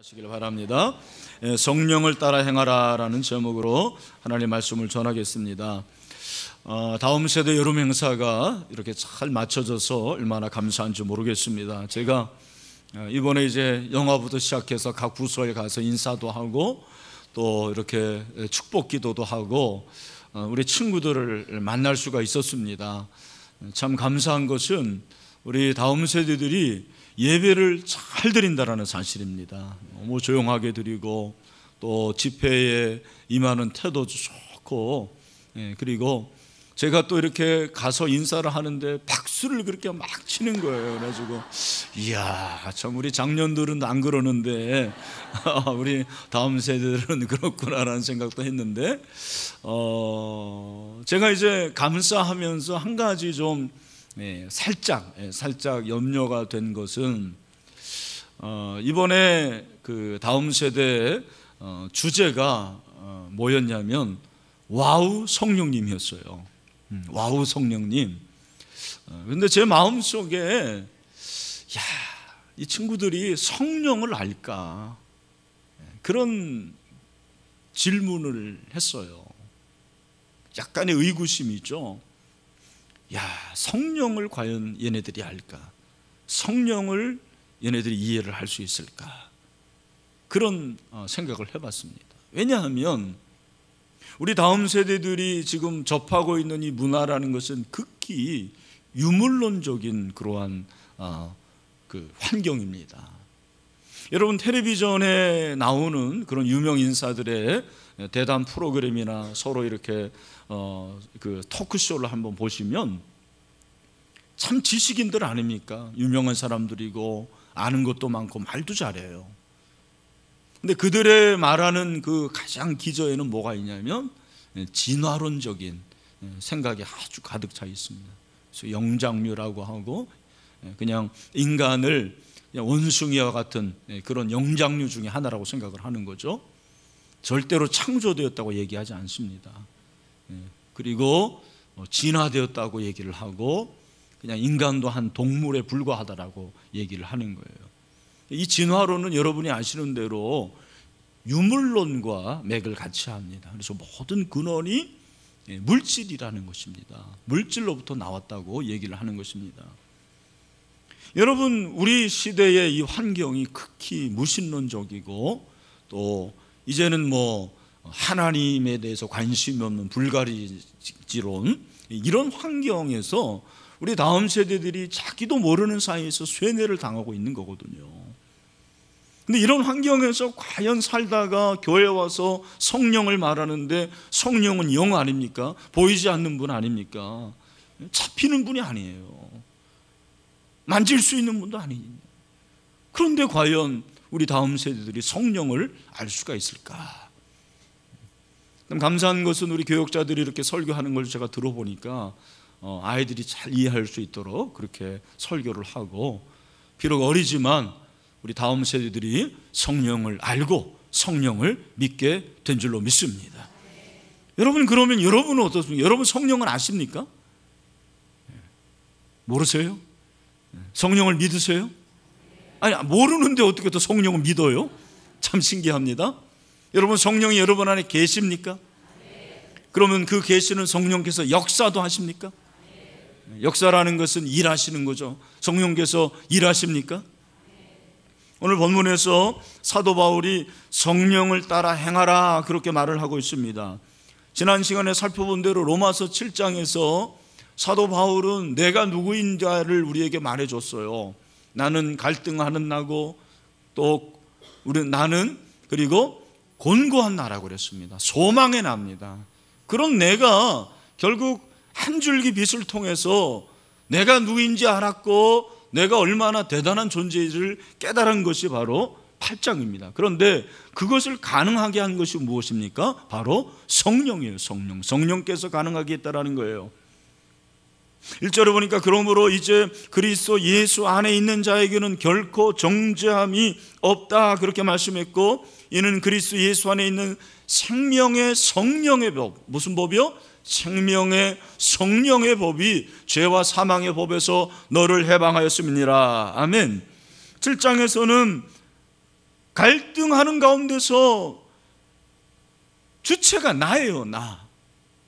하시길 바랍니다. 성령을 따라 행하라라는 제목으로 하나님의 말씀을 전하겠습니다. 다음 세대 여름 행사가 이렇게 잘 맞춰져서 얼마나 감사한지 모르겠습니다. 제가 이번에 이제 영화부터 시작해서 각 부서에 가서 인사도 하고 또 이렇게 축복 기도도 하고 우리 친구들을 만날 수가 있었습니다. 참 감사한 것은 우리 다음 세대들이 예배를 잘 드린다라는 사실입니다. 너무 조용하게 드리고 또 집회에 임하는 태도도 좋고, 그리고 제가 또 이렇게 가서 인사를 하는데 박수를 그렇게 막 치는 거예요. 그래가지고 이야, 참 우리 장년들은 안 그러는데 우리 다음 세대들은 그렇구나라는 생각도 했는데, 제가 이제 감사하면서 한 가지 좀 살짝 염려가 된 것은, 이번에 그 다음 세대 주제가 뭐였냐면 와우 성령님이었어요. 와우 성령님. 근데 제 마음속에 이 친구들이 성령을 알까? 그런 질문을 했어요. 약간의 의구심이죠. 성령을 과연 얘네들이 알까? 성령을 얘네들이 이해를 할 수 있을까? 그런 생각을 해봤습니다. 왜냐하면 우리 다음 세대들이 지금 접하고 있는 이 문화라는 것은 극히 유물론적인 그러한 그 환경입니다. 여러분, 텔레비전에 나오는 그런 유명 인사들의 대담 프로그램이나 서로 이렇게 그 토크쇼를 한번 보시면 참 지식인들 아닙니까? 유명한 사람들이고 아는 것도 많고 말도 잘해요. 근데 그들의 말하는 그 가장 기저에는 뭐가 있냐면 진화론적인 생각이 아주 가득 차 있습니다. 그래서 영장류라고 하고 그냥 인간을 그냥 원숭이와 같은 그런 영장류 중에 하나라고 생각을 하는 거죠. 절대로 창조되었다고 얘기하지 않습니다. 그리고 진화되었다고 얘기를 하고 그냥 인간도 한 동물에 불과하다라고 얘기를 하는 거예요. 이 진화론은 여러분이 아시는 대로 유물론과 맥을 같이 합니다. 그래서 모든 근원이 물질이라는 것입니다. 물질로부터 나왔다고 얘기를 하는 것입니다. 여러분, 우리 시대의 이 환경이 극히 무신론적이고 또 이제는 뭐 하나님에 대해서 관심이 없는 불가리지론, 이런 환경에서 우리 다음 세대들이 자기도 모르는 사이에서 쇠뇌를 당하고 있는 거거든요. 근데 이런 환경에서 과연 살다가 교회 와서 성령을 말하는데 성령은 영 아닙니까? 보이지 않는 분 아닙니까? 잡히는 분이 아니에요. 만질 수 있는 분도 아니에요. 그런데 과연 우리 다음 세대들이 성령을 알 수가 있을까? 감사한 것은 우리 교역자들이 이렇게 설교하는 걸 제가 들어보니까 아이들이 잘 이해할 수 있도록 그렇게 설교를 하고, 비록 어리지만 우리 다음 세대들이 성령을 알고 성령을 믿게 된 줄로 믿습니다. 여러분, 그러면 여러분은 어떻습니까? 여러분 성령을 아십니까? 모르세요? 성령을 믿으세요? 아니, 모르는데 어떻게 또 성령을 믿어요? 참 신기합니다. 여러분, 성령이 여러분 안에 계십니까? 그러면 그 계시는 성령께서 역사도 하십니까? 역사라는 것은 일하시는 거죠. 성령께서 일하십니까? 오늘 본문에서 사도 바울이 성령을 따라 행하라 그렇게 말을 하고 있습니다. 지난 시간에 살펴본 대로 로마서 7장에서 사도 바울은 내가 누구인가를 우리에게 말해줬어요. 나는 갈등하는 나고 또 나는 그리고 곤고한 나라고 그랬습니다. 소망의 나입니다. 그런 내가 결국 한 줄기 빛을 통해서 내가 누구인지 알았고 내가 얼마나 대단한 존재를 깨달은 것이 바로 8장입니다. 그런데 그것을 가능하게 한 것이 무엇입니까? 바로 성령이에요. 성령께서 가능하게 했다라는 거예요. 1절에 보니까 그러므로 이제 그리스도 예수 안에 있는 자에게는 결코 정죄함이 없다 그렇게 말씀했고, 이는 그리스도 예수 안에 있는 생명의 성령의 법. 무슨 법이요? 생명의 성령의 법이 죄와 사망의 법에서 너를 해방하였음이니라. 아멘. 7장에서는 갈등하는 가운데서 주체가 나예요.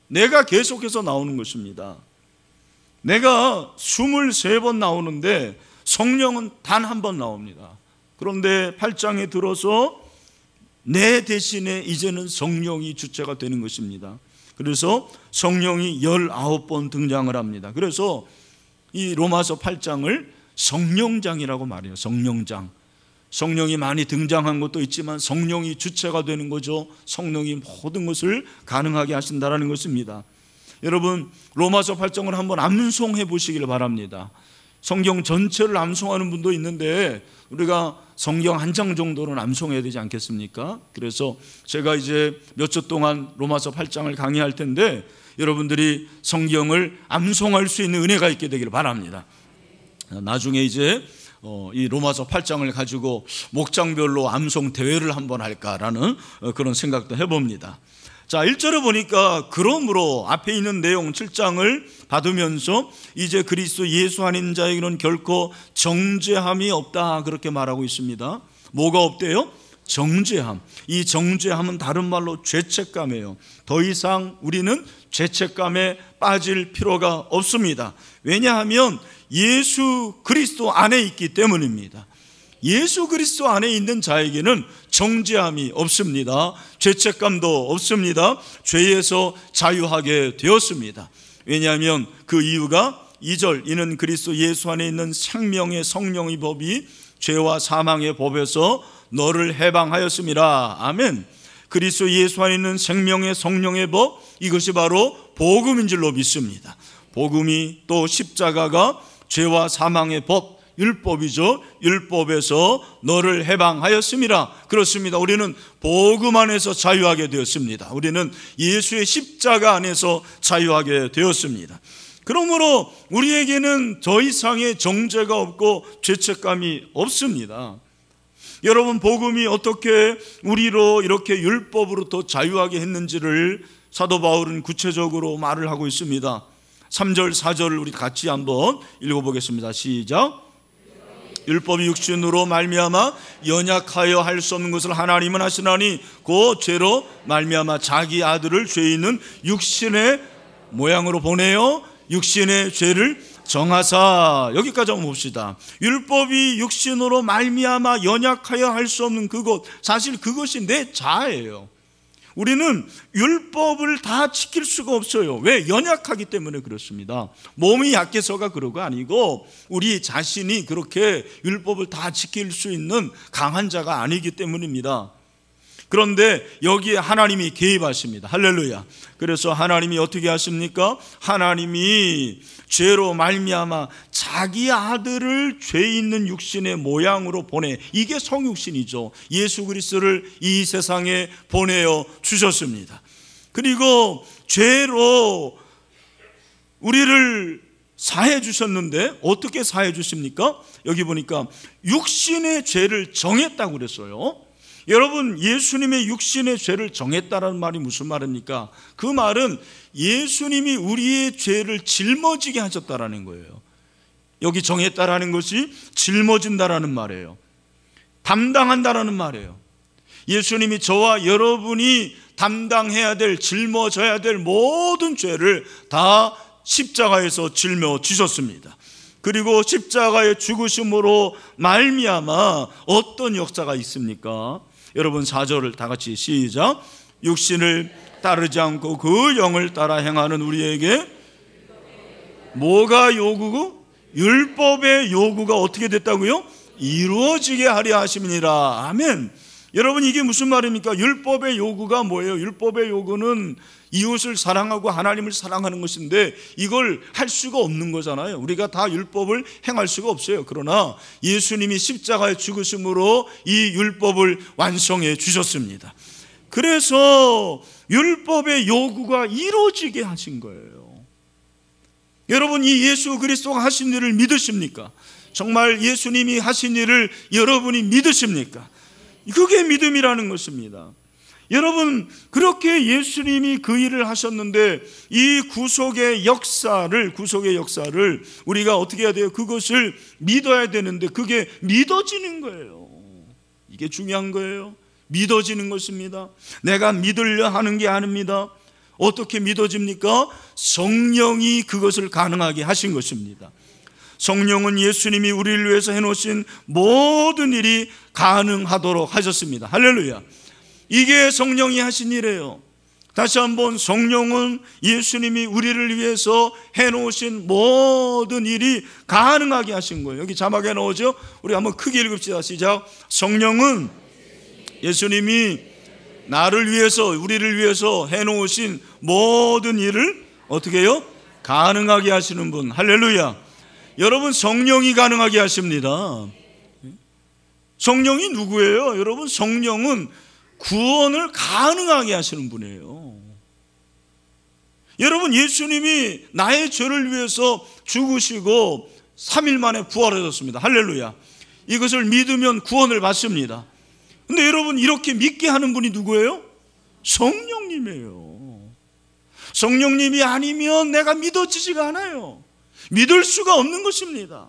내가 계속해서 나오는 것입니다. 내가 23번 나오는데 성령은 단 한 번 나옵니다. 그런데 8장에 들어서 내 대신에 이제는 성령이 주체가 되는 것입니다. 그래서 성령이 19번 등장을 합니다. 그래서 이 로마서 8장을 성령장이라고 말해요. 성령장. 성령이 많이 등장한 것도 있지만 성령이 주체가 되는 거죠. 성령이 모든 것을 가능하게 하신다는 것입니다. 여러분, 로마서 8장을 한번 암송해 보시길 바랍니다. 성경 전체를 암송하는 분도 있는데 우리가 성경 한 장 정도는 암송해야 되지 않겠습니까? 그래서 제가 이제 몇 주 동안 로마서 8장을 강의할 텐데 여러분들이 성경을 암송할 수 있는 은혜가 있게 되기를 바랍니다. 나중에 이제 이 로마서 8장을 가지고 목장별로 암송 대회를 한번 할까라는 그런 생각도 해봅니다. 자, 1절에 보니까 그러므로 앞에 있는 내용 7장을 받으면서 이제 그리스도 예수 안에 있는 자에게는 결코 정죄함이 없다 그렇게 말하고 있습니다. 뭐가 없대요? 정죄함. 이 정죄함은 다른 말로 죄책감이에요. 더 이상 우리는 죄책감에 빠질 필요가 없습니다. 왜냐하면 예수 그리스도 안에 있기 때문입니다. 예수 그리스도 안에 있는 자에게는 정죄함이 없습니다. 죄책감도 없습니다. 죄에서 자유하게 되었습니다. 왜냐하면 그 이유가 2절 이는 그리스도 예수 안에 있는 생명의 성령의 법이 죄와 사망의 법에서 너를 해방하였음이라. 아멘. 그리스도 예수 안에 있는 생명의 성령의 법, 이것이 바로 복음인 줄로 믿습니다. 복음이 또 십자가가 죄와 사망의 법, 율법이죠. 율법에서 너를 해방하였음이라. 그렇습니다. 우리는 복음 안에서 자유하게 되었습니다. 우리는 예수의 십자가 안에서 자유하게 되었습니다. 그러므로 우리에게는 더 이상의 정죄가 없고 죄책감이 없습니다. 여러분, 복음이 어떻게 우리로 이렇게 율법으로부터 자유하게 했는지를 사도 바울은 구체적으로 말을 하고 있습니다. 3절 4절을 우리 같이 한번 읽어보겠습니다. 시작. 율법이 육신으로 말미암아 연약하여 할 수 없는 것을 하나님은 하시나니 그 죄로 말미암아 자기 아들을 죄 있는 육신의 모양으로 보내어 육신의 죄를 정하사. 여기까지 한번 봅시다. 율법이 육신으로 말미암아 연약하여 할 수 없는 그것, 사실 그것이 내 자아예요. 우리는 율법을 다 지킬 수가 없어요. 왜? 연약하기 때문에 그렇습니다. 몸이 약해서가 그러고 아니고 우리 자신이 그렇게 율법을 다 지킬 수 있는 강한 자가 아니기 때문입니다. 그런데 여기에 하나님이 개입하십니다. 할렐루야. 그래서 하나님이 어떻게 하십니까? 하나님이 죄로 말미암아 자기 아들을 죄 있는 육신의 모양으로 보내, 이게 성육신이죠. 예수 그리스도를 이 세상에 보내어 주셨습니다. 그리고 죄로 우리를 사해 주셨는데 어떻게 사해 주십니까? 여기 보니까 육신의 죄를 정했다고 그랬어요. 여러분, 예수님의 육신의 죄를 정했다는 말이 무슨 말입니까? 그 말은 예수님이 우리의 죄를 짊어지게 하셨다라는 거예요. 여기 정했다라는 것이 짊어진다라는 말이에요. 담당한다라는 말이에요. 예수님이 저와 여러분이 담당해야 될, 짊어져야 될 모든 죄를 다 십자가에서 짊어지셨습니다. 그리고 십자가의 죽으심으로 말미암아 어떤 역사가 있습니까? 여러분, 4절을 다 같이 시작. 육신을 따르지 않고 그 영을 따라 행하는 우리에게 뭐가 요구고? 율법의 요구가 어떻게 됐다고요? 이루어지게 하려 하심이니라. 아멘. 여러분, 이게 무슨 말입니까? 율법의 요구가 뭐예요? 율법의 요구는 이웃을 사랑하고 하나님을 사랑하는 것인데 이걸 할 수가 없는 거잖아요. 우리가 다 율법을 행할 수가 없어요. 그러나 예수님이 십자가에 죽으심으로 이 율법을 완성해 주셨습니다. 그래서 율법의 요구가 이루어지게 하신 거예요. 여러분, 이 예수 그리스도가 하신 일을 믿으십니까? 정말 예수님이 하신 일을 여러분이 믿으십니까? 그게 믿음이라는 것입니다. 여러분, 그렇게 예수님이 그 일을 하셨는데 이 구속의 역사를 우리가 어떻게 해야 돼요? 그것을 믿어야 되는데 그게 믿어지는 거예요. 이게 중요한 거예요. 믿어지는 것입니다. 내가 믿으려 하는 게 아닙니다. 어떻게 믿어집니까? 성령이 그것을 가능하게 하신 것입니다. 성령은 예수님이 우리를 위해서 해놓으신 모든 일이 가능하도록 하셨습니다. 할렐루야. 이게 성령이 하신 일이에요. 다시 한번, 성령은 예수님이 우리를 위해서 해놓으신 모든 일이 가능하게 하신 거예요. 여기 자막에 나오죠? 우리 한번 크게 읽읍시다. 시작. 성령은 예수님이 나를 위해서, 우리를 위해서 해놓으신 모든 일을 어떻게 해요? 가능하게 하시는 분. 할렐루야. 여러분, 성령이 가능하게 하십니다. 성령이 누구예요? 여러분, 성령은 구원을 가능하게 하시는 분이에요. 여러분, 예수님이 나의 죄를 위해서 죽으시고 3일 만에 부활하셨습니다. 할렐루야. 이것을 믿으면 구원을 받습니다. 근데 여러분, 이렇게 믿게 하는 분이 누구예요? 성령님이에요. 성령님이 아니면 내가 믿어지지가 않아요. 믿을 수가 없는 것입니다.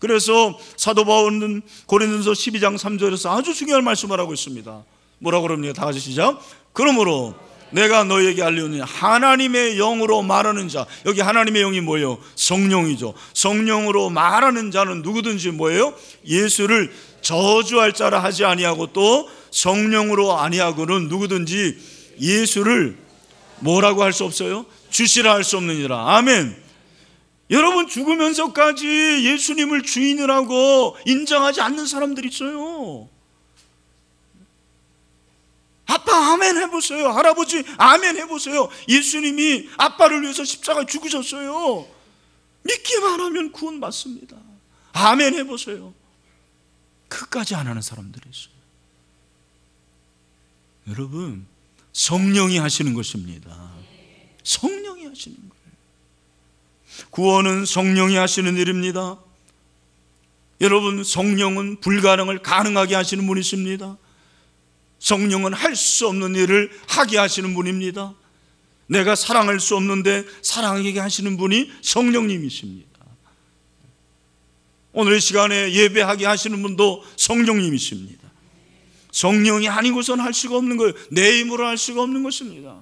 그래서 사도 바울은 고린도서 12장 3절에서 아주 중요한 말씀을 하고 있습니다. 뭐라고 그럽니까? 다 같이 시작. 그러므로 내가 너에게 알려니 하나님의 영으로 말하는 자. 여기 하나님의 영이 뭐예요? 성령이죠. 성령으로 말하는 자는 누구든지 뭐예요? 예수를 저주할 자라 하지 아니하고, 또 성령으로 아니하고는 누구든지 예수를 뭐라고 할 수 없어요? 주시라 할 수 없느니라. 아멘. 여러분, 죽으면서까지 예수님을 주인이라고 인정하지 않는 사람들이 있어요. 아빠 아멘 해보세요. 할아버지 아멘 해보세요. 예수님이 아빠를 위해서 십자가에 죽으셨어요. 믿기만 하면 구원 받습니다. 아멘 해보세요. 그까지 안 하는 사람들이 있어요. 여러분, 성령이 하시는 것입니다. 성령이 하시는 거예요. 구원은 성령이 하시는 일입니다. 여러분, 성령은 불가능을 가능하게 하시는 분이십니다. 성령은 할 수 없는 일을 하게 하시는 분입니다. 내가 사랑할 수 없는데 사랑하게 하시는 분이 성령님이십니다. 오늘 이 시간에 예배하게 하시는 분도 성령님이십니다. 성령이 아니고선 할 수가 없는 거예요. 내 힘으로 할 수가 없는 것입니다.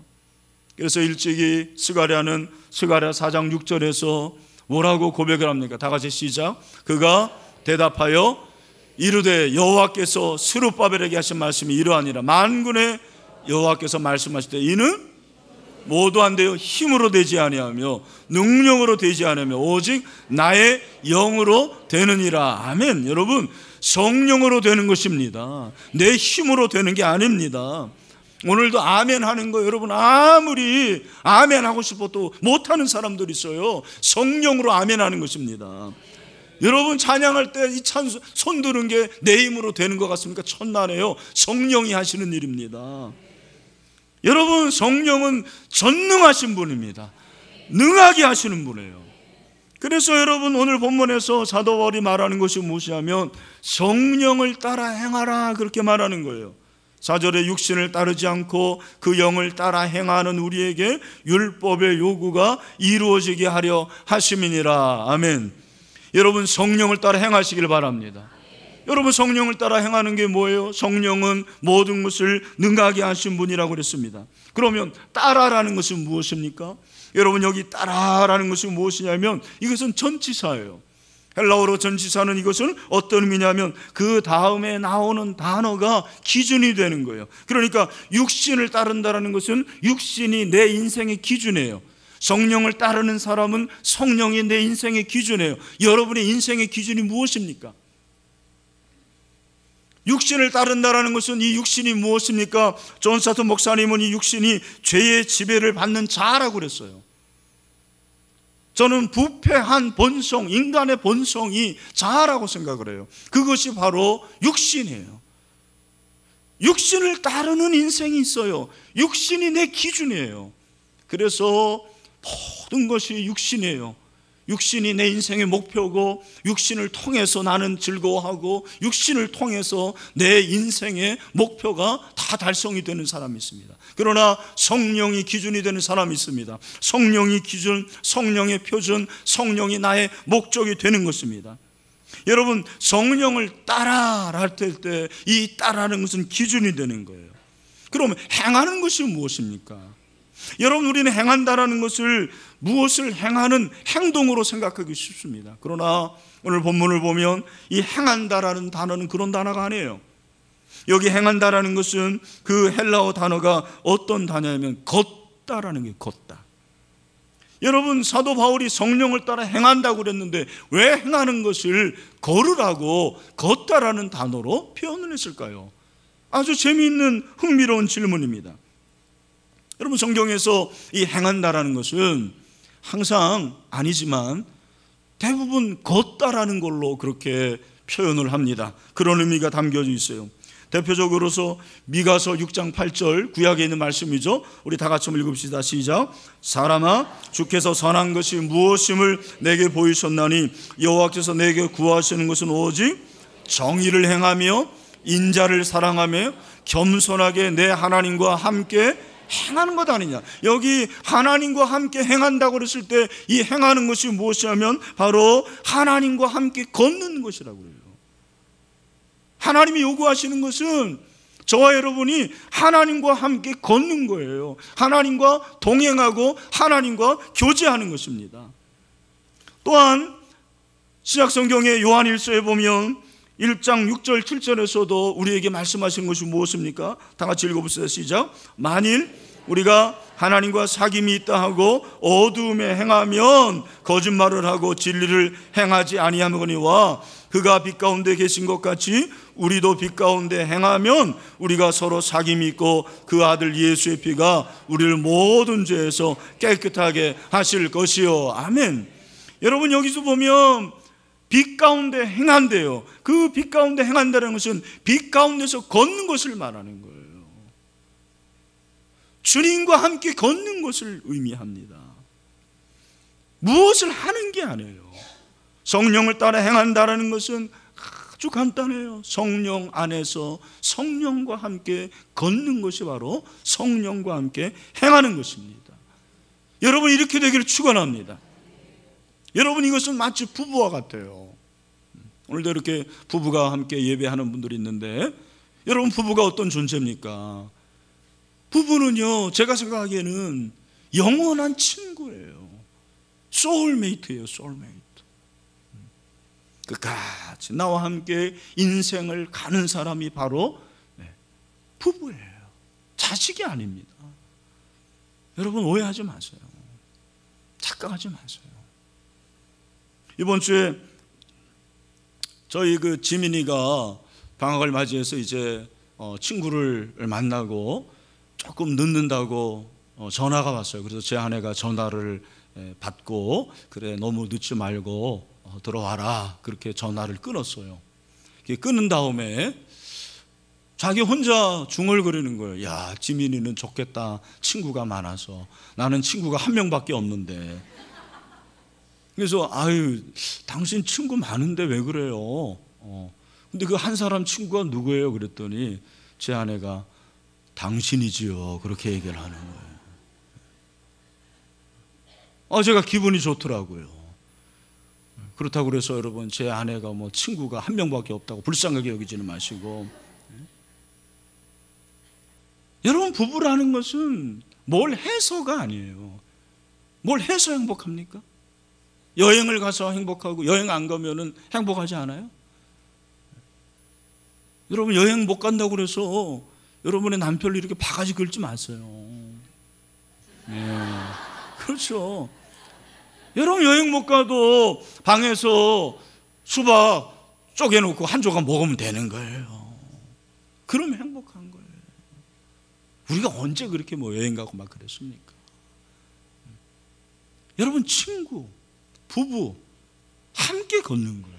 그래서 일찍이 스가랴는 스가랴 4장 6절에서 뭐라고 고백을 합니까? 다 같이 시작. 그가 대답하여 이르되 여호와께서 스룹바벨에게 하신 말씀이 이러하니라. 만군의 여호와께서 말씀하시되 이는 모두 안 돼요. 힘으로 되지 아니하며 능력으로 되지 않으며 오직 나의 영으로 되느니라. 아멘. 여러분, 성령으로 되는 것입니다. 내 힘으로 되는 게 아닙니다. 오늘도 아멘 하는 거, 여러분 아무리 아멘 하고 싶어도 못하는 사람들이 있어요. 성령으로 아멘 하는 것입니다. 여러분, 찬양할 때 이 손 드는 게 내 힘으로 되는 것 같습니까? 천만에요. 성령이 하시는 일입니다. 여러분, 성령은 전능하신 분입니다. 능하게 하시는 분이에요. 그래서 여러분, 오늘 본문에서 사도 바울이 말하는 것이 무엇이냐면 성령을 따라 행하라, 그렇게 말하는 거예요. 4절에 육신을 따르지 않고 그 영을 따라 행하는 우리에게 율법의 요구가 이루어지게 하려 하심이니라. 아멘. 여러분, 성령을 따라 행하시길 바랍니다. 여러분, 성령을 따라 행하는 게 뭐예요? 성령은 모든 것을 능하게 하신 분이라고 그랬습니다. 그러면 따라라는 것은 무엇입니까? 여러분, 여기 따라라는 것이 무엇이냐면 이것은 전치사예요. 헬라어로 전치사는 이것은 어떤 의미냐면 그 다음에 나오는 단어가 기준이 되는 거예요. 그러니까 육신을 따른다는 것은 육신이 내 인생의 기준이에요. 성령을 따르는 사람은 성령이 내 인생의 기준이에요. 여러분의 인생의 기준이 무엇입니까? 육신을 따른다는 것은 이 육신이 무엇입니까? 존 사토 목사님은 이 육신이 죄의 지배를 받는 자라고 그랬어요. 저는 부패한 본성, 인간의 본성이 자아라고 생각을 해요. 그것이 바로 육신이에요. 육신을 따르는 인생이 있어요. 육신이 내 기준이에요. 그래서 모든 것이 육신이에요. 육신이 내 인생의 목표고, 육신을 통해서 나는 즐거워하고, 육신을 통해서 내 인생의 목표가 다 달성이 되는 사람이 있습니다. 그러나 성령이 기준이 되는 사람이 있습니다. 성령이 기준, 성령의 표준, 성령이 나의 목적이 되는 것입니다. 여러분, 성령을 따라라 할 때 이 따라하는 것은 기준이 되는 거예요. 그러면 행하는 것이 무엇입니까? 여러분, 우리는 행한다라는 것을 무엇을 행하는 행동으로 생각하기 쉽습니다. 그러나 오늘 본문을 보면 이 행한다라는 단어는 그런 단어가 아니에요. 여기 행한다라는 것은 그 헬라어 단어가 어떤 단어냐면 걷다라는 게 걷다. 여러분, 사도 바울이 성령을 따라 행한다고 그랬는데 왜 행하는 것을 걸으라고 걷다라는 단어로 표현을 했을까요? 아주 재미있는 흥미로운 질문입니다. 여러분, 성경에서 이 행한다라는 것은 항상 아니지만 대부분 걷다라는 걸로 그렇게 표현을 합니다. 그런 의미가 담겨져 있어요. 대표적으로서 미가서 6장 8절 구약에 있는 말씀이죠. 우리 다 같이 한번 읽읍시다. 시작. 사람아, 주께서 선한 것이 무엇임을 내게 보이셨나니 여호와께서 내게 구하시는 것은 오직 정의를 행하며 인자를 사랑하며 겸손하게 내 하나님과 함께 행하는 것 아니냐. 여기 하나님과 함께 행한다고 그랬을 때 이 행하는 것이 무엇이냐면 바로 하나님과 함께 걷는 것이라고 그래요. 하나님이 요구하시는 것은 저와 여러분이 하나님과 함께 걷는 거예요. 하나님과 동행하고 하나님과 교제하는 것입니다. 또한 신약성경의 요한일서에 보면 1장 6절 7절에서도 우리에게 말씀하신 것이 무엇입니까? 다 같이 읽어보시다. 시작. 만일 우리가 하나님과 사귐이 있다 하고 어두움에 행하면 거짓말을 하고 진리를 행하지 아니하거니와 그가 빛 가운데 계신 것 같이 우리도 빛 가운데 행하면 우리가 서로 사귐이 있고 그 아들 예수의 피가 우리를 모든 죄에서 깨끗하게 하실 것이요. 아멘. 여러분, 여기서 보면 빛 가운데 행한대요. 그 빛 가운데 행한다는 것은 빛 가운데서 걷는 것을 말하는 거예요. 주님과 함께 걷는 것을 의미합니다. 무엇을 하는 게 아니에요. 성령을 따라 행한다는 것은 아주 간단해요. 성령 안에서 성령과 함께 걷는 것이 바로 성령과 함께 행하는 것입니다. 여러분, 이렇게 되기를 축원합니다. 여러분, 이것은 마치 부부와 같아요. 오늘도 이렇게 부부가 함께 예배하는 분들이 있는데 여러분, 부부가 어떤 존재입니까? 부부는요, 제가 생각하기에는 영원한 친구예요. 소울메이트예요. 소울메이트. 끝까지 나와 함께 인생을 가는 사람이 바로 부부예요. 자식이 아닙니다. 여러분, 오해하지 마세요. 착각하지 마세요. 이번 주에 저희 그 지민이가 방학을 맞이해서 이제 친구를 만나고 조금 늦는다고 전화가 왔어요. 그래서 제 아내가 전화를 받고 그래, 너무 늦지 말고 들어와라, 그렇게 전화를 끊었어요. 끊은 다음에 자기 혼자 중얼거리는 거예요. 야, 지민이는 좋겠다. 친구가 많아서. 나는 친구가 한 명밖에 없는데. 그래서 아유, 당신 친구 많은데 왜 그래요? 근데 그 한 사람 친구가 누구예요? 그랬더니 제 아내가 당신이지요, 그렇게 얘기를 하는 거예요. 제가 기분이 좋더라고요. 그렇다고 그래서 여러분, 제 아내가 뭐 친구가 한 명밖에 없다고 불쌍하게 여기지는 마시고. 여러분, 부부라는 것은 뭘 해서가 아니에요. 뭘 해서 행복합니까? 여행을 가서 행복하고 여행 안 가면은 행복하지 않아요? 여러분, 여행 못 간다고 그래서 여러분의 남편을 이렇게 바가지 긁지 마세요. 그렇죠. 여러분, 여행 못 가도 방에서 수박 쪼개놓고 한 조각 먹으면 되는 거예요. 그러면 행복한 거예요. 우리가 언제 그렇게 뭐 여행 가고 막 그랬습니까? 여러분, 친구, 부부 함께 걷는 거예요.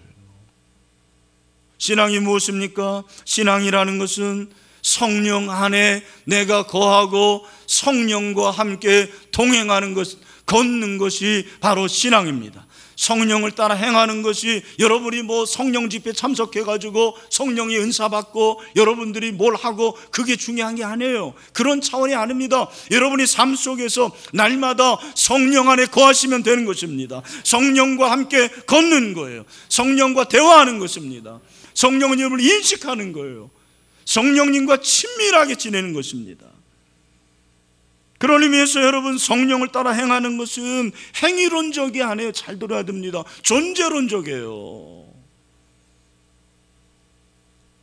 신앙이 무엇입니까? 신앙이라는 것은 성령 안에 내가 거하고 성령과 함께 동행하는 것, 걷는 것이 바로 신앙입니다. 성령을 따라 행하는 것이 여러분이 뭐 성령 집회 참석해가지고 성령의 은사 받고 여러분들이 뭘 하고 그게 중요한 게 아니에요. 그런 차원이 아닙니다. 여러분이 삶 속에서 날마다 성령 안에 거하시면 되는 것입니다. 성령과 함께 걷는 거예요. 성령과 대화하는 것입니다. 성령은 여러분을 인식하는 거예요. 성령님과 친밀하게 지내는 것입니다. 그런 의미에서 여러분, 성령을 따라 행하는 것은 행위론적이 아니에요. 잘 들어야 됩니다. 존재론적이에요.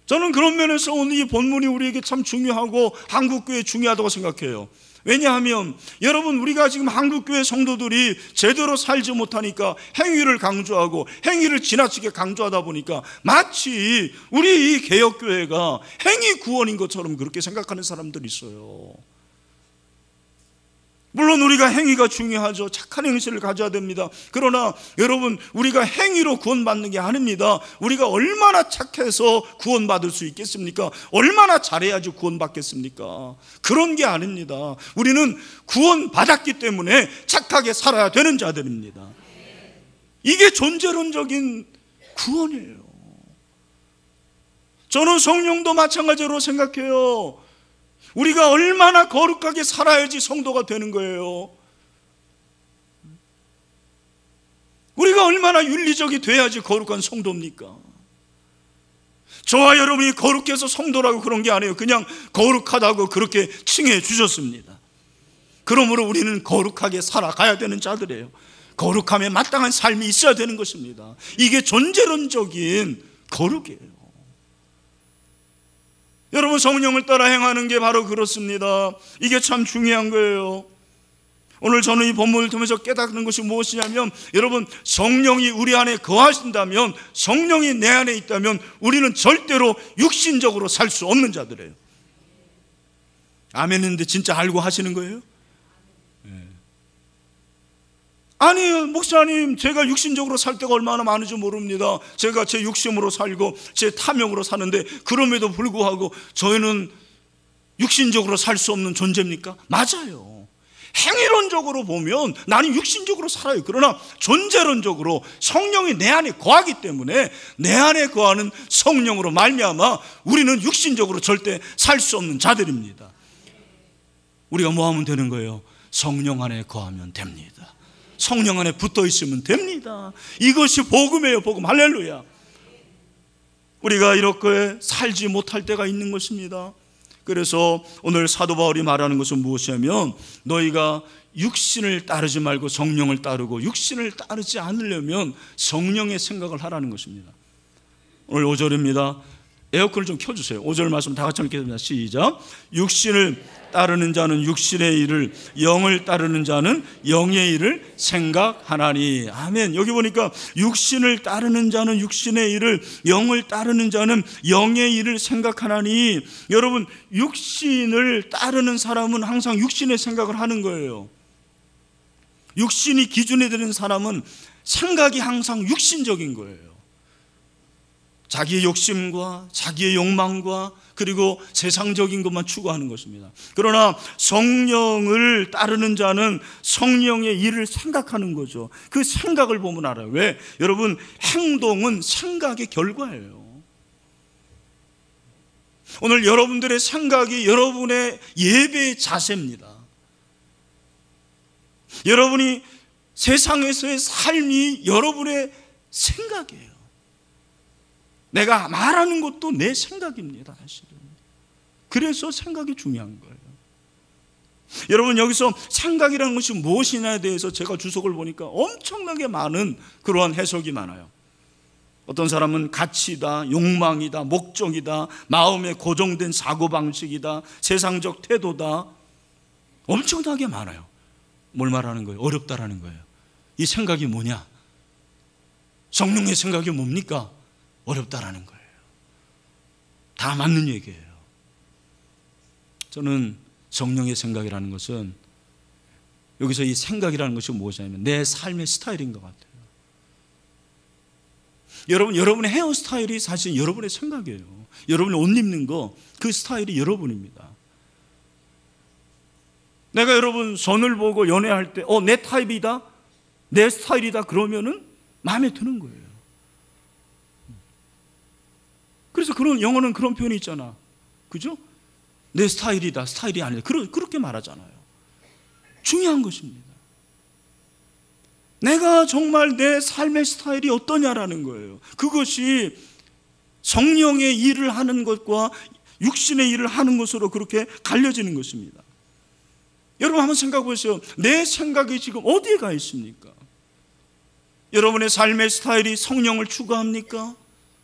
저는 그런 면에서 오늘 이 본문이 우리에게 참 중요하고 한국교회 중요하다고 생각해요. 왜냐하면 여러분, 우리가 지금 한국교회 성도들이 제대로 살지 못하니까 행위를 강조하고 행위를 지나치게 강조하다 보니까 마치 우리 이 개혁교회가 행위 구원인 것처럼 그렇게 생각하는 사람들이 있어요. 물론 우리가 행위가 중요하죠. 착한 행실을 가져야 됩니다. 그러나 여러분, 우리가 행위로 구원받는 게 아닙니다. 우리가 얼마나 착해서 구원받을 수 있겠습니까? 얼마나 잘해야지 구원받겠습니까? 그런 게 아닙니다. 우리는 구원받았기 때문에 착하게 살아야 되는 자들입니다. 이게 존재론적인 구원이에요. 저는 성령도 마찬가지로 생각해요. 우리가 얼마나 거룩하게 살아야지 성도가 되는 거예요. 우리가 얼마나 윤리적이 돼야지 거룩한 성도입니까? 저와 여러분이 거룩해서 성도라고 그런 게 아니에요. 그냥 거룩하다고 그렇게 칭해 주셨습니다. 그러므로 우리는 거룩하게 살아가야 되는 자들이에요. 거룩함에 마땅한 삶이 있어야 되는 것입니다. 이게 존재론적인 거룩이에요. 여러분, 성령을 따라 행하는 게 바로 그렇습니다. 이게 참 중요한 거예요. 오늘 저는 이 본문을 통해서 깨닫는 것이 무엇이냐면, 여러분, 성령이 우리 안에 거하신다면, 성령이 내 안에 있다면 우리는 절대로 육신적으로 살 수 없는 자들이에요. 아멘 했는데 진짜 알고 하시는 거예요? 아니에요. 목사님, 제가 육신적으로 살 때가 얼마나 많은지 모릅니다. 제가 제 육심으로 살고 제 탐욕으로 사는데 그럼에도 불구하고 저희는 육신적으로 살 수 없는 존재입니까? 맞아요. 행위론적으로 보면 나는 육신적으로 살아요. 그러나 존재론적으로 성령이 내 안에 거하기 때문에 내 안에 거하는 성령으로 말미암아 우리는 육신적으로 절대 살 수 없는 자들입니다. 우리가 뭐 하면 되는 거예요? 성령 안에 거하면 됩니다. 성령 안에 붙어 있으면 됩니다. 이것이 복음이에요. 복음. 할렐루야. 우리가 이렇게 살지 못할 때가 있는 것입니다. 그래서 오늘 사도 바울이 말하는 것은 무엇이냐면, 너희가 육신을 따르지 말고 성령을 따르고, 육신을 따르지 않으려면 성령의 생각을 하라는 것입니다. 오늘 5절입니다. 에어컨을 좀 켜주세요. 5절 말씀 다 같이 읽겠습니다. 시작. 육신을 따르는 자는 육신의 일을, 영을 따르는 자는 영의 일을 생각하나니. 아멘. 여기 보니까 육신을 따르는 자는 육신의 일을, 영을 따르는 자는 영의 일을 생각하나니. 여러분, 육신을 따르는 사람은 항상 육신의 생각을 하는 거예요. 육신이 기준이 되는 사람은 생각이 항상 육신적인 거예요. 자기의 욕심과 자기의 욕망과 그리고 세상적인 것만 추구하는 것입니다. 그러나 성령을 따르는 자는 성령의 일을 생각하는 거죠. 그 생각을 보면 알아요. 왜? 여러분, 행동은 생각의 결과예요. 오늘 여러분들의 생각이 여러분의 예배의 자세입니다. 여러분이 세상에서의 삶이 여러분의 생각이에요. 내가 말하는 것도 내 생각입니다, 사실은. 그래서 생각이 중요한 거예요. 여러분, 여기서 생각이라는 것이 무엇이냐에 대해서 제가 주석을 보니까 엄청나게 많은 그러한 해석이 많아요. 어떤 사람은 가치다, 욕망이다, 목적이다, 마음에 고정된 사고방식이다, 세상적 태도다, 엄청나게 많아요. 뭘 말하는 거예요? 어렵다라는 거예요. 이 생각이 뭐냐? 성령의 생각이 뭡니까? 어렵다라는 거예요. 다 맞는 얘기예요. 저는 성령의 생각이라는 것은, 여기서 이 생각이라는 것이 무엇이냐면 내 삶의 스타일인 것 같아요. 여러분의 헤어스타일이 사실 여러분의 생각이에요. 여러분이 옷 입는 거, 그 스타일이 여러분입니다. 내가 여러분 선을 보고 연애할 때 내 타입이다, 내 스타일이다 그러면은 마음에 드는 거예요. 그래서 그런 영어는 그런 표현이 있잖아. 그죠? 내 스타일이다, 스타일이 아니다. 그렇게 말하잖아요. 중요한 것입니다. 내가 정말 내 삶의 스타일이 어떠냐라는 거예요. 그것이 성령의 일을 하는 것과 육신의 일을 하는 것으로 그렇게 갈려지는 것입니다. 여러분 한번 생각해 보세요. 내 생각이 지금 어디에 가 있습니까? 여러분의 삶의 스타일이 성령을 추구합니까?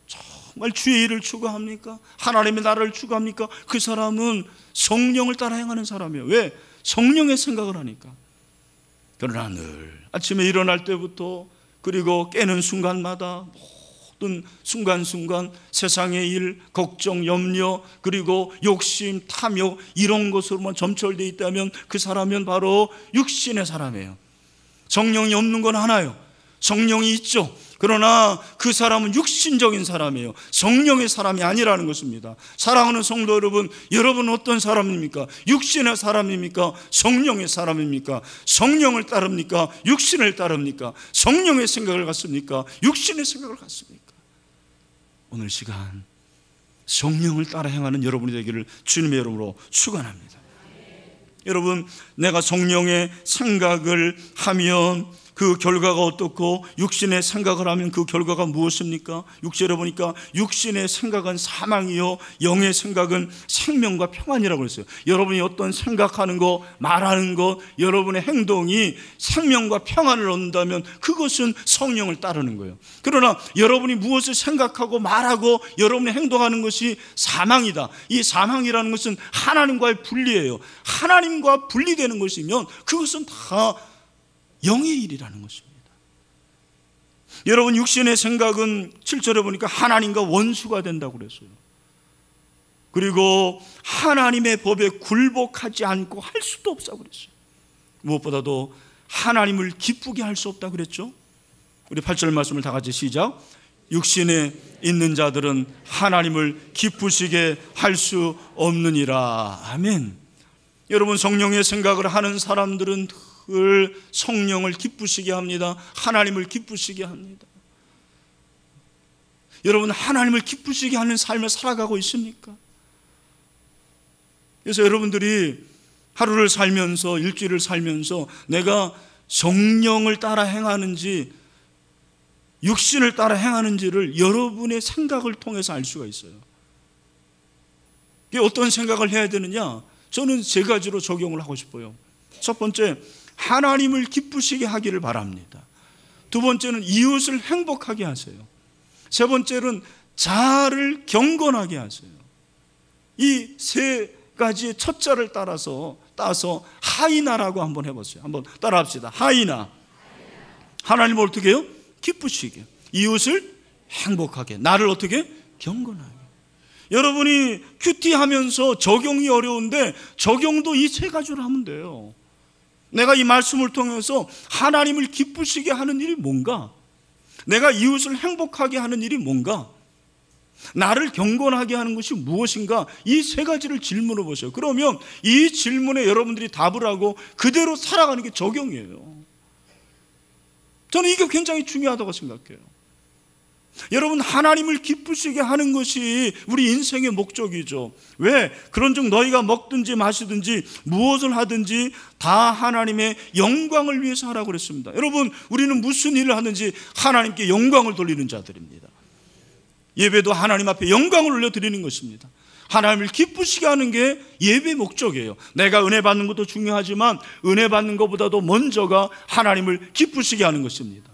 정말 주의 일을 추구합니까? 하나님의 나라를 추구합니까? 그 사람은 성령을 따라 행하는 사람이에요. 왜? 성령의 생각을 하니까. 그러나 늘 아침에 일어날 때부터 그리고 깨는 순간마다 모든 순간순간 세상의 일, 걱정, 염려, 그리고 욕심, 탐욕 이런 것으로만 점철되어 있다면 그 사람은 바로 육신의 사람이에요. 성령이 없는 건 하나요. 성령이 있죠. 그러나 그 사람은 육신적인 사람이에요. 성령의 사람이 아니라는 것입니다. 사랑하는 성도 여러분, 여러분은 어떤 사람입니까? 육신의 사람입니까? 성령의 사람입니까? 성령을 따릅니까? 육신을 따릅니까? 성령의 생각을 갖습니까? 육신의 생각을 갖습니까? 오늘 시간 성령을 따라 행하는 여러분이 되기를 주님의 이름으로 축원합니다. 여러분, 내가 성령의 생각을 하면 그 결과가 어떻고 육신의 생각을 하면 그 결과가 무엇입니까? 6절에 보니까 육신의 생각은 사망이요 영의 생각은 생명과 평안이라고 했어요. 여러분이 어떤 생각하는 거, 말하는 거, 여러분의 행동이 생명과 평안을 얻는다면 그것은 성령을 따르는 거예요. 그러나 여러분이 무엇을 생각하고 말하고 여러분이 행동하는 것이 사망이다. 이 사망이라는 것은 하나님과의 분리예요. 하나님과 분리되는 것이면 그것은 다 영의 일이라는 것입니다. 여러분, 육신의 생각은 7절에 보니까 하나님과 원수가 된다고 그랬어요. 그리고 하나님의 법에 굴복하지 않고 할 수도 없다고 그랬어요. 무엇보다도 하나님을 기쁘게 할 수 없다고 그랬죠. 우리 8절 말씀을 다 같이 시작. 육신에 있는 자들은 하나님을 기쁘시게 할 수 없느니라. 아멘. 여러분, 성령의 생각을 하는 사람들은 성령을 기쁘시게 합니다. 하나님을 기쁘시게 합니다. 여러분, 하나님을 기쁘시게 하는 삶을 살아가고 있습니까? 그래서 여러분들이 하루를 살면서, 일주일을 살면서 내가 성령을 따라 행하는지 육신을 따라 행하는지를 여러분의 생각을 통해서 알 수가 있어요. 어떤 생각을 해야 되느냐? 저는 세 가지로 적용을 하고 싶어요. 첫 번째, 하나님을 기쁘시게 하기를 바랍니다. 두 번째는 이웃을 행복하게 하세요. 세 번째는 자아를 경건하게 하세요. 이 세 가지의 첫 자를 따서 하이나라고 한번 해보세요. 한번 따라합시다. 하이나. 하나님을 어떻게 해요? 기쁘시게. 이웃을 행복하게. 나를 어떻게? 경건하게. 여러분이 큐티하면서 적용이 어려운데 적용도 이 세 가지로 하면 돼요. 내가 이 말씀을 통해서 하나님을 기쁘시게 하는 일이 뭔가? 내가 이웃을 행복하게 하는 일이 뭔가? 나를 경건하게 하는 것이 무엇인가? 이 세 가지를 질문해 보세요. 그러면 이 질문에 여러분들이 답을 하고 그대로 살아가는 게 적용이에요. 저는 이게 굉장히 중요하다고 생각해요. 여러분, 하나님을 기쁘시게 하는 것이 우리 인생의 목적이죠. 왜? 그런즉 너희가 먹든지 마시든지 무엇을 하든지 다 하나님의 영광을 위해서 하라고 그랬습니다. 여러분, 우리는 무슨 일을 하든지 하나님께 영광을 돌리는 자들입니다. 예배도 하나님 앞에 영광을 올려드리는 것입니다. 하나님을 기쁘시게 하는 게 예배의 목적이에요. 내가 은혜 받는 것도 중요하지만 은혜 받는 것보다도 먼저가 하나님을 기쁘시게 하는 것입니다.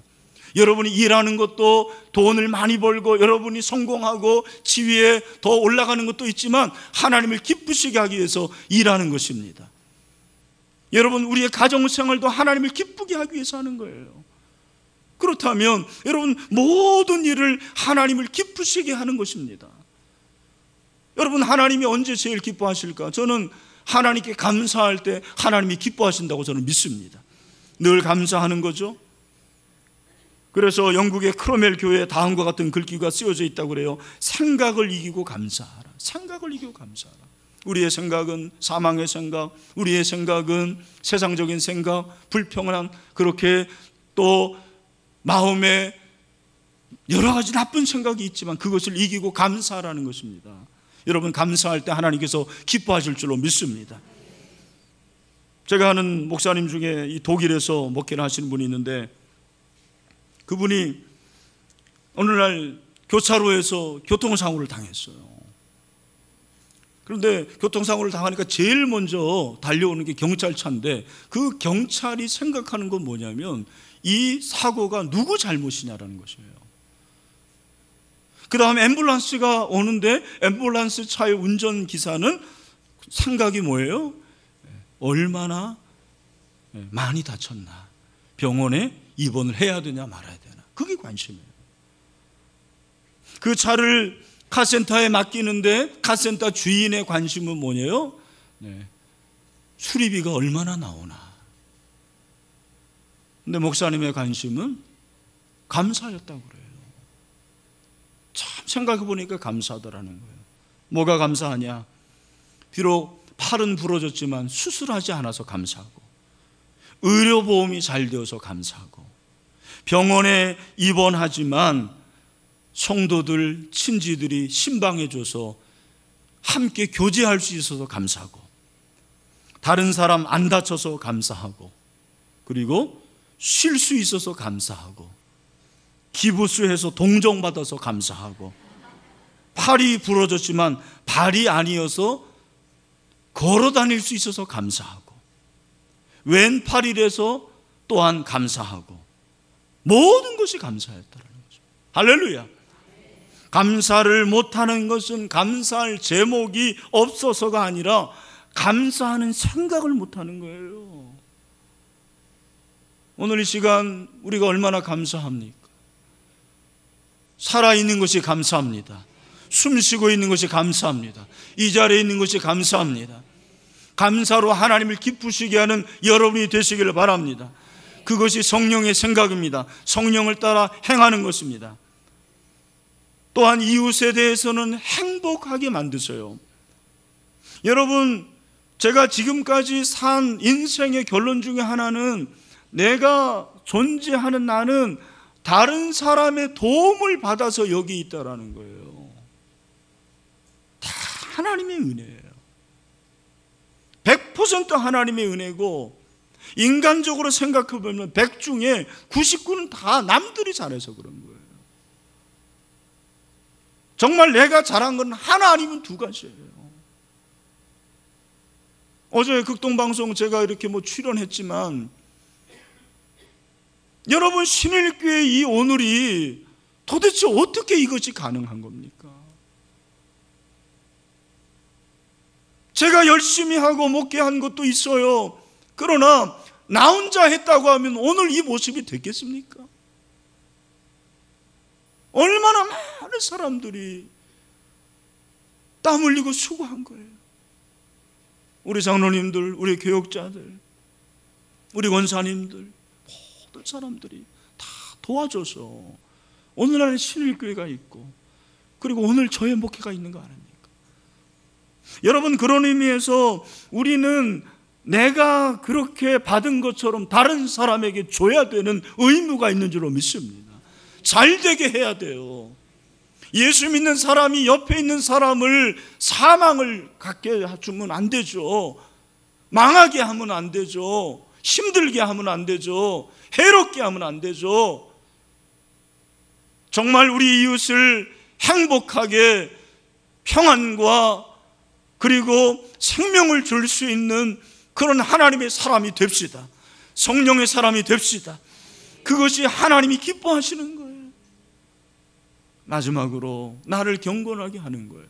여러분이 일하는 것도 돈을 많이 벌고 여러분이 성공하고 지위에 더 올라가는 것도 있지만 하나님을 기쁘시게 하기 위해서 일하는 것입니다. 여러분, 우리의 가정생활도 하나님을 기쁘게 하기 위해서 하는 거예요. 그렇다면 여러분, 모든 일을 하나님을 기쁘시게 하는 것입니다. 여러분, 하나님이 언제 제일 기뻐하실까? 저는 하나님께 감사할 때 하나님이 기뻐하신다고 저는 믿습니다. 늘 감사하는 거죠. 그래서 영국의 크로멜 교회에 다음과 같은 글귀가 쓰여져 있다고 그래요. 생각을 이기고 감사하라. 생각을 이기고 감사하라. 우리의 생각은 사망의 생각, 우리의 생각은 세상적인 생각, 불평한 그렇게 또 마음에 여러 가지 나쁜 생각이 있지만 그것을 이기고 감사하라는 것입니다. 여러분, 감사할 때 하나님께서 기뻐하실 줄로 믿습니다. 제가 아는 목사님 중에 이 독일에서 목회를 하시는 분이 있는데, 그분이 어느 날 교차로에서 교통사고를 당했어요. 그런데 교통사고를 당하니까 제일 먼저 달려오는 게 경찰차인데, 그 경찰이 생각하는 건 뭐냐면 이 사고가 누구 잘못이냐라는 것이에요. 그 다음에 앰뷸런스가 오는데 앰뷸런스 차의 운전기사는 생각이 뭐예요? 얼마나 많이 다쳤나, 병원에 입원을 해야 되냐 말아야 되나, 그게 관심이에요. 그 차를 카센터에 맡기는데 카센터 주인의 관심은 뭐냐요? 수리비가 얼마나 나오나. 근데 목사님의 관심은 감사였다고 그래요. 참 생각해 보니까 감사하더라는 거예요. 뭐가 감사하냐? 비록 팔은 부러졌지만 수술하지 않아서 감사하고, 의료보험이 잘 되어서 감사하고, 병원에 입원하지만 성도들, 친지들이 신방해줘서 함께 교제할 수 있어서 감사하고, 다른 사람 안 다쳐서 감사하고, 그리고 쉴 수 있어서 감사하고, 기부수해서 동정받아서 감사하고, 팔이 부러졌지만 발이 아니어서 걸어 다닐 수 있어서 감사하고, 왼팔이라서 또한 감사하고, 모든 것이 감사였다는 거죠. 할렐루야. 감사를 못하는 것은 감사할 제목이 없어서가 아니라 감사하는 생각을 못하는 거예요. 오늘 이 시간 우리가 얼마나 감사합니까? 살아있는 것이 감사합니다. 숨 쉬고 있는 것이 감사합니다. 이 자리에 있는 것이 감사합니다. 감사로 하나님을 기쁘시게 하는 여러분이 되시기를 바랍니다. 그것이 성령의 생각입니다. 성령을 따라 행하는 것입니다. 또한 이웃에 대해서는 행복하게 만드세요. 여러분, 제가 지금까지 산 인생의 결론 중에 하나는, 내가 존재하는 나는 다른 사람의 도움을 받아서 여기 있다라는 거예요. 다 하나님의 은혜예요. 100% 하나님의 은혜고, 인간적으로 생각해 보면 100 중에 99는 다 남들이 잘해서 그런 거예요. 정말 내가 잘한 건 하나 아니면 두 가지예요. 어제 극동방송 제가 이렇게 출연했지만, 여러분, 신일교회 이 오늘이 도대체 어떻게 이것이 가능한 겁니까? 제가 열심히 하고 목회한 것도 있어요. 그러나 나 혼자 했다고 하면 오늘 이 모습이 됐겠습니까? 얼마나 많은 사람들이 땀 흘리고 수고한 거예요. 우리 장로님들, 우리 교역자들, 우리 권사님들, 모든 사람들이 다 도와줘서 오늘날 신일교회가 있고, 그리고 오늘 저의 목회가 있는 거 아닙니까? 여러분, 그런 의미에서 우리는 내가 그렇게 받은 것처럼 다른 사람에게 줘야 되는 의무가 있는 줄로 믿습니다. 잘 되게 해야 돼요. 예수 믿는 사람이 옆에 있는 사람을 사망을 갖게 주면 안 되죠. 망하게 하면 안 되죠. 힘들게 하면 안 되죠. 해롭게 하면 안 되죠. 정말 우리 이웃을 행복하게 평안과 그리고 생명을 줄 수 있는 그런 하나님의 사람이 됩시다. 성령의 사람이 됩시다. 그것이 하나님이 기뻐하시는 거예요. 마지막으로 나를 경건하게 하는 거예요.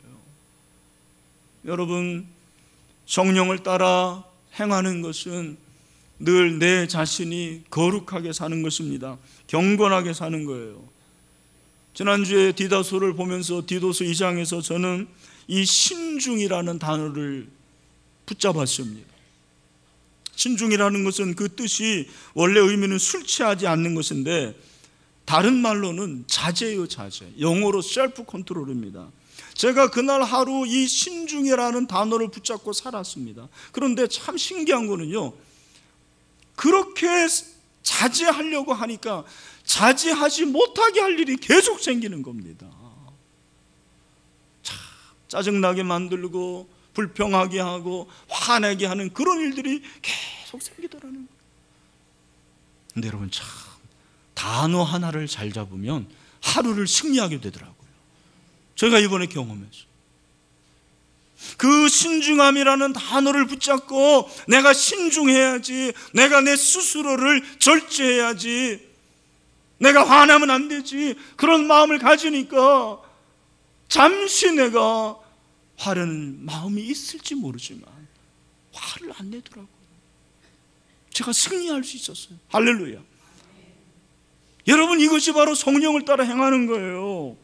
여러분, 성령을 따라 행하는 것은 늘 내 자신이 거룩하게 사는 것입니다. 경건하게 사는 거예요. 지난주에 디다소를 보면서 디도서 2장에서 저는 이 신중이라는 단어를 붙잡았습니다. 신중이라는 것은 그 뜻이 원래 의미는 술 취하지 않는 것인데, 다른 말로는 자제요, 자제. 영어로 셀프 컨트롤입니다. 제가 그날 하루 이 신중이라는 단어를 붙잡고 살았습니다. 그런데 참 신기한 거는요, 그렇게 자제하려고 하니까 자제하지 못하게 할 일이 계속 생기는 겁니다. 참 짜증나게 만들고 불평하게 하고 화내게 하는 그런 일들이 계속 생기더라는 거예요. 근데 여러분, 참 단어 하나를 잘 잡으면 하루를 승리하게 되더라고요. 제가 이번에 경험했어요. 그 신중함이라는 단어를 붙잡고 내가 신중해야지, 내가 내 스스로를 절제해야지, 내가 화나면 안 되지, 그런 마음을 가지니까 잠시 내가 화내는 마음이 있을지 모르지만 화를 안 내더라고요. 제가 승리할 수 있었어요. 할렐루야. 여러분, 이것이 바로 성령을 따라 행하는 거예요.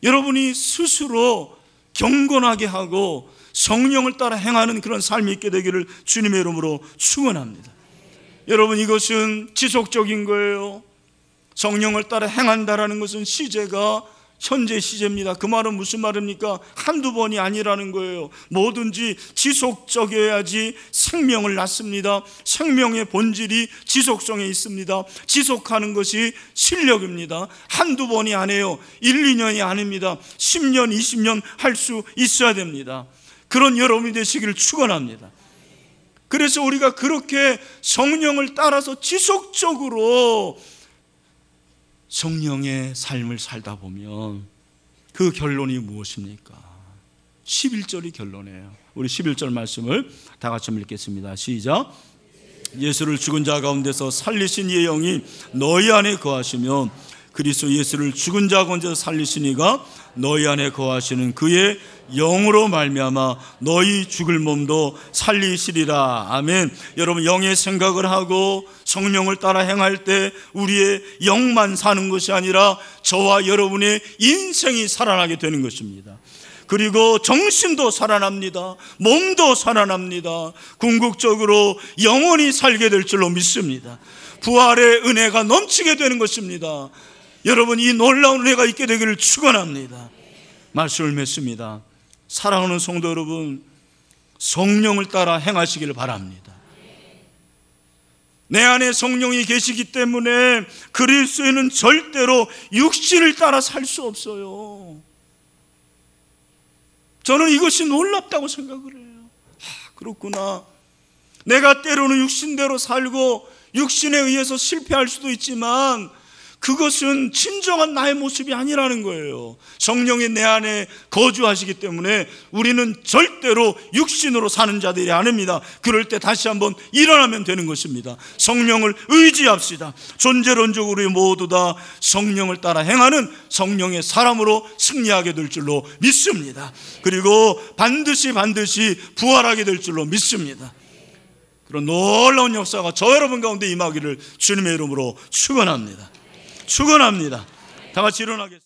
여러분이 스스로 경건하게 하고 성령을 따라 행하는 그런 삶이 있게 되기를 주님의 이름으로 축원합니다. 여러분, 이것은 지속적인 거예요. 성령을 따라 행한다라는 것은 시제가 현재 시제입니다. 그 말은 무슨 말입니까? 한두 번이 아니라는 거예요. 뭐든지 지속적이어야지 생명을 낳습니다. 생명의 본질이 지속성에 있습니다. 지속하는 것이 실력입니다. 한두 번이 아니에요. 1, 2년이 아닙니다. 10년, 20년 할 수 있어야 됩니다. 그런 여러분이 되시기를 축원합니다. 그래서 우리가 그렇게 성령을 따라서 지속적으로 성령의 삶을 살다 보면 그 결론이 무엇입니까? 11절이 결론이에요. 우리 11절 말씀을 다 같이 읽겠습니다. 시작. 예수를 죽은 자 가운데서 살리신 이의 영이 너희 안에 거하시면 그리스도 예수를 죽은 자 가운데서 살리신 이가 너희 안에 거하시는 그의 영으로 말미암아 너희 죽을 몸도 살리시리라. 아멘. 여러분, 영의 생각을 하고 성령을 따라 행할 때 우리의 영만 사는 것이 아니라 저와 여러분의 인생이 살아나게 되는 것입니다. 그리고 정신도 살아납니다. 몸도 살아납니다. 궁극적으로 영원히 살게 될 줄로 믿습니다. 부활의 은혜가 넘치게 되는 것입니다. 여러분, 이 놀라운 은혜가 있게 되기를 축원합니다. 말씀을 맺습니다. 사랑하는 성도 여러분, 성령을 따라 행하시기를 바랍니다. 내 안에 성령이 계시기 때문에 그리스도인은 절대로 육신을 따라 살 수 없어요. 저는 이것이 놀랍다고 생각을 해요. 그렇구나. 내가 때로는 육신대로 살고 육신에 의해서 실패할 수도 있지만 그것은 진정한 나의 모습이 아니라는 거예요. 성령이 내 안에 거주하시기 때문에 우리는 절대로 육신으로 사는 자들이 아닙니다. 그럴 때 다시 한번 일어나면 되는 것입니다. 성령을 의지합시다. 존재론적으로 모두 다 성령을 따라 행하는 성령의 사람으로 승리하게 될 줄로 믿습니다. 그리고 반드시 부활하게 될 줄로 믿습니다. 그런 놀라운 역사가 저 여러분 가운데 임하기를 주님의 이름으로 축원합니다. 축원합니다. 다 같이 일어나겠습니다.